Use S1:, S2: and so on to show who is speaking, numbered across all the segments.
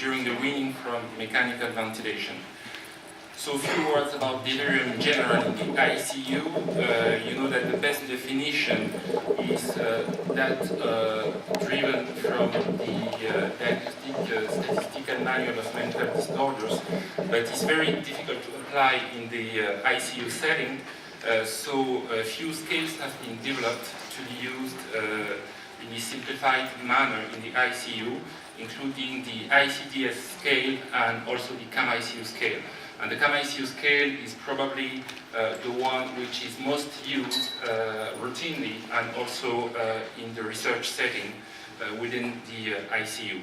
S1: during the weaning from mechanical ventilation. So a few words about delirium in general in the ICU. You know that the best definition is that driven from the Diagnostic Statistical Manual of Mental Disorders, but it's very difficult to apply in the ICU setting. So a few scales have been developed to be used in a simplified manner in the ICU, including the ICDS scale and also the CAM-ICU scale. And the CAM-ICU scale is probably the one which is most used routinely and also in the research setting within the ICU.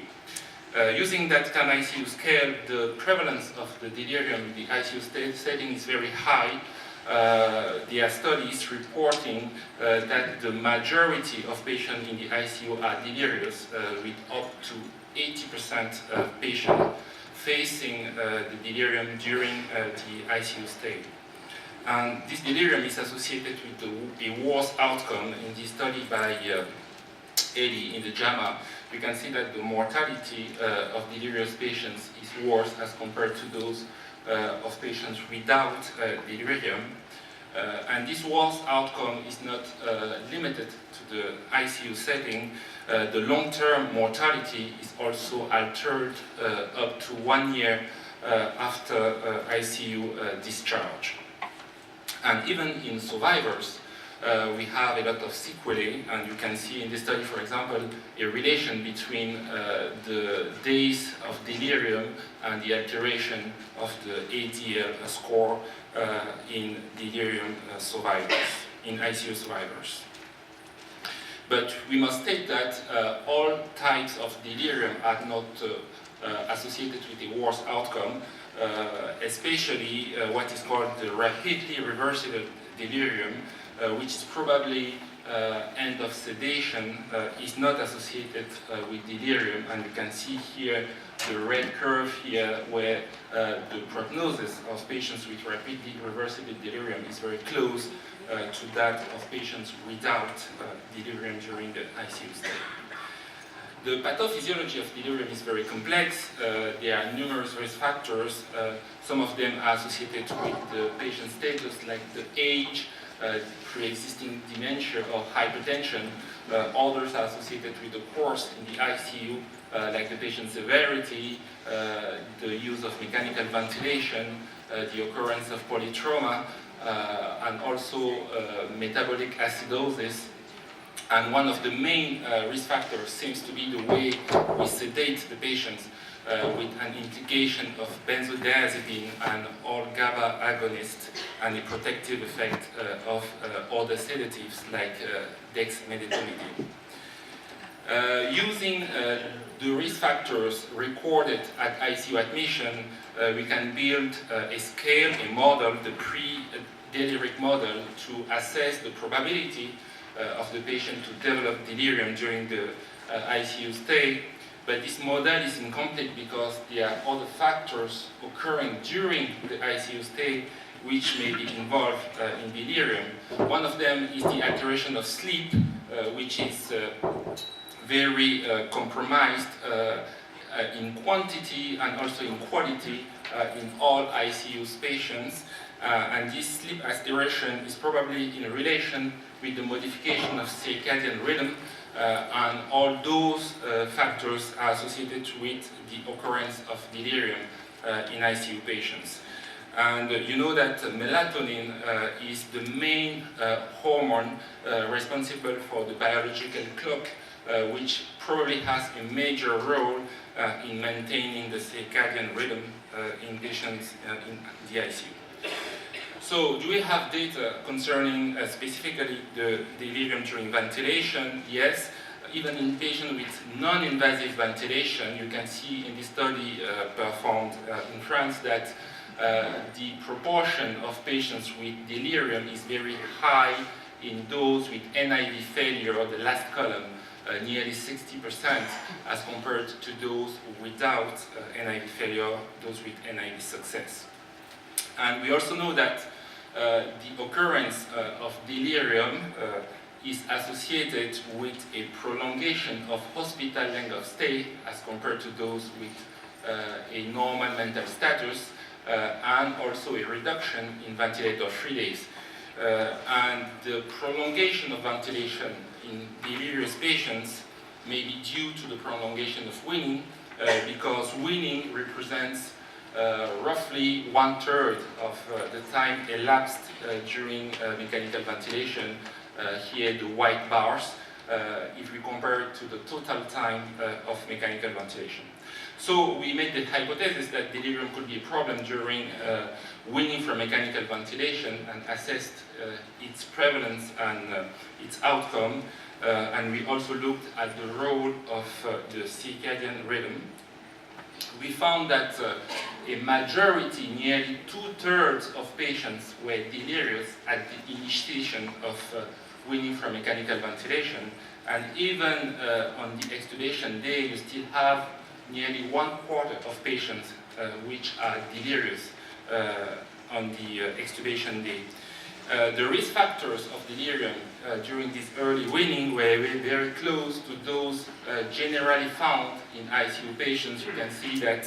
S1: Using that CAM-ICU scale, the prevalence of the delirium in the ICU setting is very high. There are studies reporting that the majority of patients in the ICU are delirious, with up to 80% of patients facing the delirium during the ICU stay. And this delirium is associated with a worse outcome. In this study by Eli in the JAMA, we can see that the mortality of delirious patients is worse as compared to those of patients without delirium. And this worse outcome is not limited to the ICU setting. The long-term mortality is also altered up to 1 year after ICU discharge. And even in survivors, we have a lot of sequelae, and you can see in this study, for example, a relation between the days of delirium and the alteration of the ADL score in delirium survivors, in ICU survivors. But we must state that all types of delirium are not associated with a worse outcome, especially what is called the rapidly reversible delirium, which is probably end of sedation, is not associated with delirium. And you can see here the red curve here where the prognosis of patients with rapidly reversible delirium is very close to that of patients without delirium during the ICU stay. The pathophysiology of delirium is very complex. There are numerous risk factors. Some of them are associated with the patient status, like the age, pre-existing dementia or hypertension. Others are associated with the course in the ICU, like the patient severity, the use of mechanical ventilation, the occurrence of polytrauma, and also metabolic acidosis. And one of the main risk factors seems to be the way we sedate the patients, with an implication of benzodiazepine and all GABA agonists and the protective effect of other sedatives like dexmedetomidine. Using the risk factors recorded at ICU admission, we can build a scale, a model, the pre-deliric model, to assess the probability of the patient to develop delirium during the ICU stay. But this model is incomplete because there are other factors occurring during the ICU stay which may be involved in delirium. One of them is the alteration of sleep, which is very compromised in quantity and also in quality in all ICU patients. And this sleep alteration is probably in relation with the modification of circadian rhythm, and all those factors are associated with the occurrence of delirium in ICU patients. And you know that melatonin is the main hormone responsible for the biological clock, which probably has a major role in maintaining the circadian rhythm in patients in the ICU. So, do we have data concerning specifically the delirium during ventilation? Yes. Even in patients with non-invasive ventilation, you can see in this study performed in France that the proportion of patients with delirium is very high in those with NIV failure, or the last column, nearly 60%, as compared to those without NIV failure, those with NIV success. And we also know that the occurrence of delirium is associated with a prolongation of hospital length of stay as compared to those with a normal mental status and also a reduction in ventilator-free days. And the prolongation of ventilation in delirious patients may be due to the prolongation of weaning, because weaning represents roughly 1/3 of the time elapsed during mechanical ventilation. Here the white bars, if we compare it to the total time of mechanical ventilation. So we made the hypothesis that delirium could be a problem during weaning from mechanical ventilation, and assessed its prevalence and its outcome. And we also looked at the role of the circadian rhythm. We found that a majority, nearly 2/3 of patients were delirious at the initiation of weaning from mechanical ventilation, and even on the extubation day, you still have nearly 1/4 of patients which are delirious on the extubation day. The risk factors of delirium during this early weaning were very close to those generally found in ICU patients. You can see that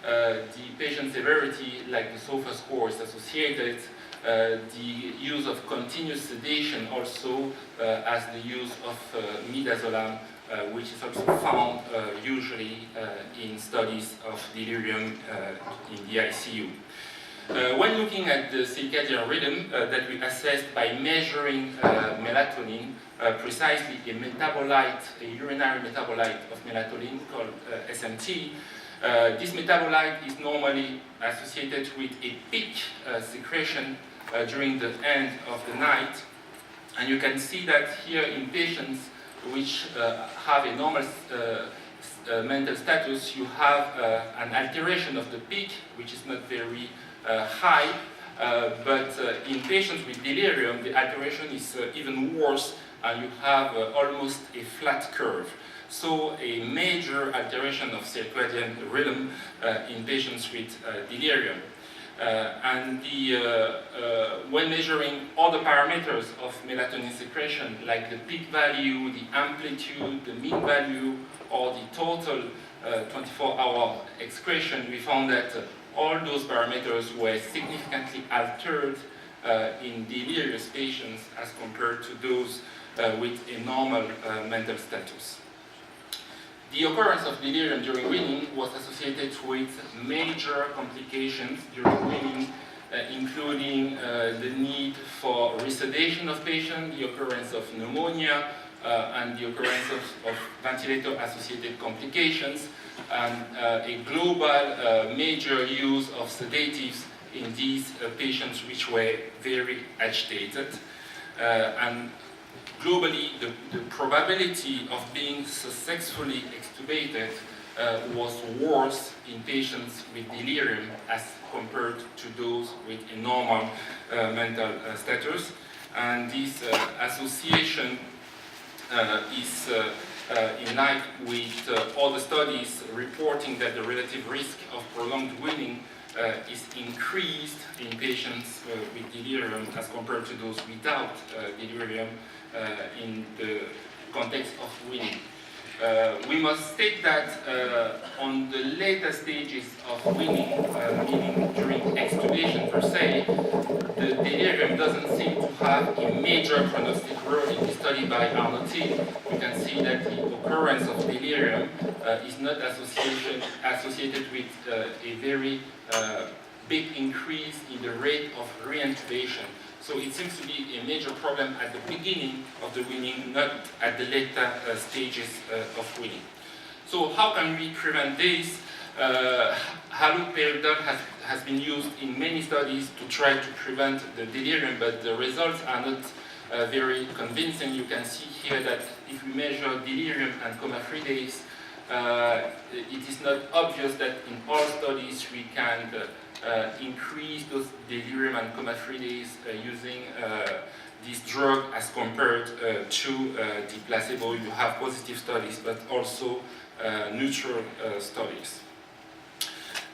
S1: the patient severity, like the SOFA score, is associated. The use of continuous sedation also, as the use of midazolam, which is also found usually in studies of delirium in the ICU. When looking at the circadian rhythm that we assessed by measuring melatonin, precisely a metabolite, a urinary metabolite of melatonin called SMT, this metabolite is normally associated with a peak secretion during the end of the night. And you can see that here in patients which have a normal mental status, you have an alteration of the peak, which is not very high, but in patients with delirium, the alteration is even worse, and you have almost a flat curve. So a major alteration of circadian rhythm in patients with delirium. When measuring other parameters of melatonin secretion, like the peak value, the amplitude, the mean value, or the total 24-hour excretion, we found that all those parameters were significantly altered in delirious patients as compared to those with a normal mental status. The occurrence of delirium during weaning was associated with major complications during weaning, including the need for resedation of patients, the occurrence of pneumonia, and the occurrence of ventilator-associated complications, and a global major use of sedatives in these patients which were very agitated. And globally, the probability of being successfully extubated was worse in patients with delirium as compared to those with a normal mental status. And this association is in line with all the studies reporting that the relative risk of prolonged weaning is increased in patients with delirium as compared to those without delirium in the context of weaning. We must state that on the later stages of weaning, meaning during extubation per se, the delirium doesn't seem to have a major prognostic role in the study by Arnott-Hill. You can see that the occurrence of delirium is not associated with a very big increase in the rate of reintubation. So it seems to be a major problem at the beginning of the weaning, not at the later stages of weaning. So how can we prevent this? Haloperidol has been used in many studies to try to prevent the delirium, but the results are not very convincing. You can see here that if we measure delirium and coma-free days, it is not obvious that in all studies we can increase those delirium and coma-free days using this drug as compared to the placebo. You have positive studies, but also neutral studies.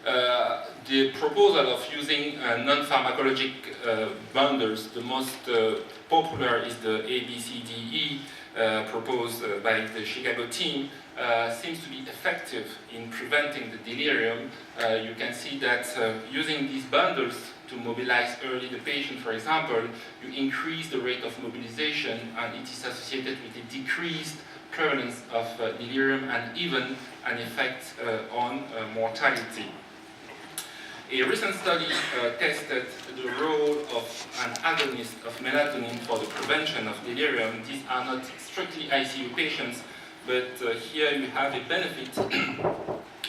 S1: The proposal of using non-pharmacologic bundles, the most popular is the ABCDE proposed by the Chicago team, seems to be effective in preventing the delirium. You can see that using these bundles to mobilize early the patient, for example, you increase the rate of mobilization, and it is associated with a decreased prevalence of delirium and even an effect on mortality. A recent study tested the role of an agonist of melatonin for the prevention of delirium. These are not strictly ICU patients, but here you have a benefit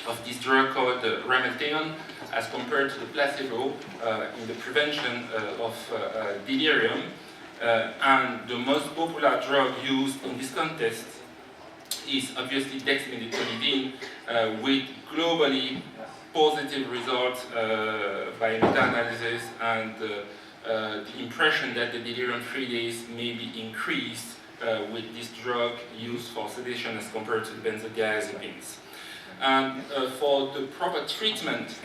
S1: of this drug called ramelteon as compared to the placebo in the prevention of delirium. And the most popular drug used in this context is obviously dexmedetomidine, with globally positive results by meta-analysis, and the impression that the delirium-free days may be increased with this drug used for sedation as compared to the benzodiazepines. And for the proper treatment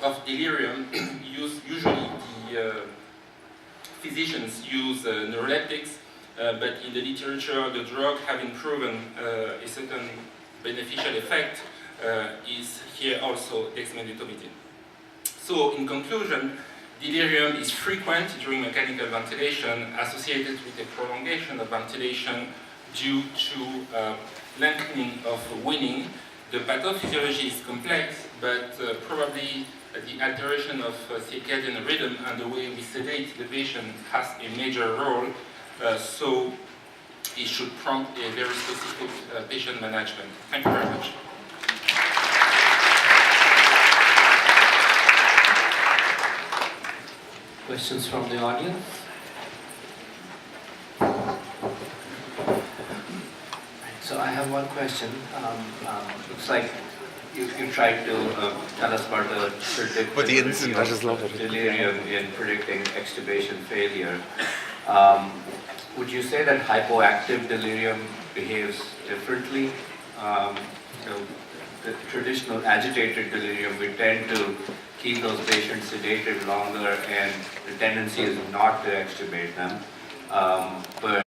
S1: of delirium, usually the physicians use neuroleptics, but in the literature, the drug having proven a certain beneficial effect is here also dexmedetomidine. So, in conclusion, delirium is frequent during mechanical ventilation, associated with a prolongation of ventilation due to lengthening of weaning. The pathophysiology is complex, but probably the alteration of circadian rhythm and the way we sedate the patient has a major role, so it should prompt a very specific patient management. Thank you very much.
S2: Questions from the audience? So I have one question. Looks like you tried to tell us about the predictability of delirium in predicting extubation failure. Would you say that hypoactive delirium behaves differently? The traditional agitated delirium, we tend to keep those patients sedated longer, and the tendency is not to extubate them. But